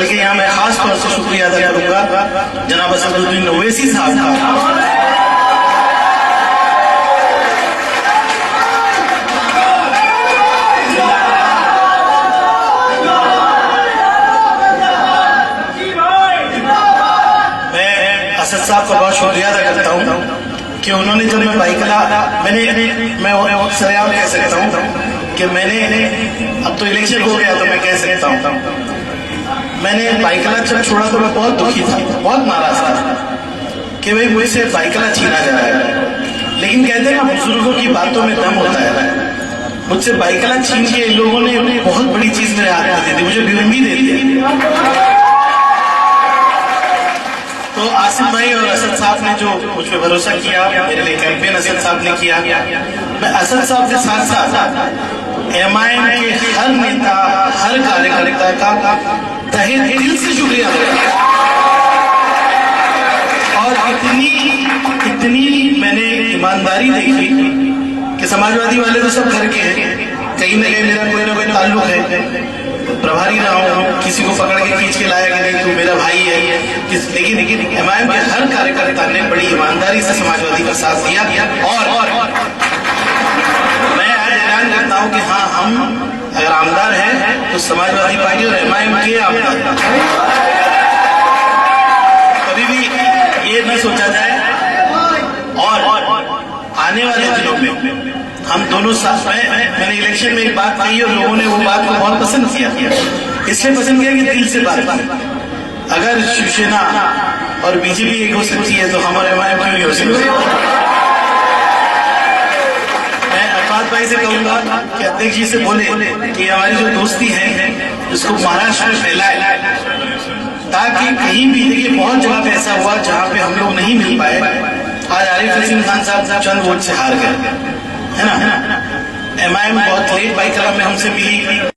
बल्कि यहाँ मैं खास तौर से शुक्रिया अदा करूंगा जनाब असदुद्दीन ओवैसी साहब का। असद साहब का बहुत शुक्रिया अदा करता हूँ कि उन्होंने जब मैं बाइकला मैं सरेआम कह सकता हूँ कि मैंने अब तो इलेक्शन हो गया तो मैं कह सकता हूँ मैंने बाइकला जब छोड़ा तो मैं बहुत दुखी था, बहुत नाराज था कि भाई मुझसे बाइकला छीना जा रहा है। लेकिन कहते हैं ना बुजुर्गों की बातों में दम होता है। मुझसे बाइकला छीन के इन लोगों ने बहुत बड़ी चीज मेरे हाथ में दे दी, मुझे बेउम्मीद दे दी। तो आसिफ भाई और असद साहब ने जो मुझ पर भरोसा किया, मेरे लिए कैंपेन असद साहब ने किया, मैं असद साहब के साथ साथ एमआईएम के हर नेता, हर कार्यकर्ता का तहे दिल से शुक्रिया अदा और इतनी मैंने ईमानदारी देखी कि समाजवादी वाले तो सब घर के हैं, कहीं ना कहीं मेरा कोई ना कोई ताल्लुक है, प्रभारी रहा हूँ, किसी को पकड़ के खींच के लाया कि नहीं तू मेरा भाई है, लेकिन एमआईएम के हर कार्यकर्ता ने बड़ी ईमानदारी से समाजवादी का साथ दिया। और मैं आज ऐलान करता हूँ कि हाँ, हम अगर आमदार हैं तो समाजवादी पार्टी और एमआईएम के आमदार। कभी भी ये न सोचा जाए। और आने वाले दिनों में हम दोनों साथ में, मैंने इलेक्शन में एक बात कही और लोगों ने वो बात को बहुत पसंद किया, इसलिए पसंद किया कि दिल से बात की। अगर शिवसेना और बीजेपी एक हो सकती है तो हमारे एमआईएम क्यों नहीं हो सकती। मैं अरफात भाई से कहूंगा कि अध्यक्ष जी से बोले कि हमारी जो दोस्ती है उसको महाराष्ट्र में फैलाए, ताकि कहीं भी, देखिए बहुत जगह पे ऐसा हुआ जहाँ पे हम लोग नहीं मिल पाए। आज आरिफ हसीन खान साहब चंद वोट से हार गए, है ना। एमआईएम बहुत लेट बाइकला में हमसे मिली।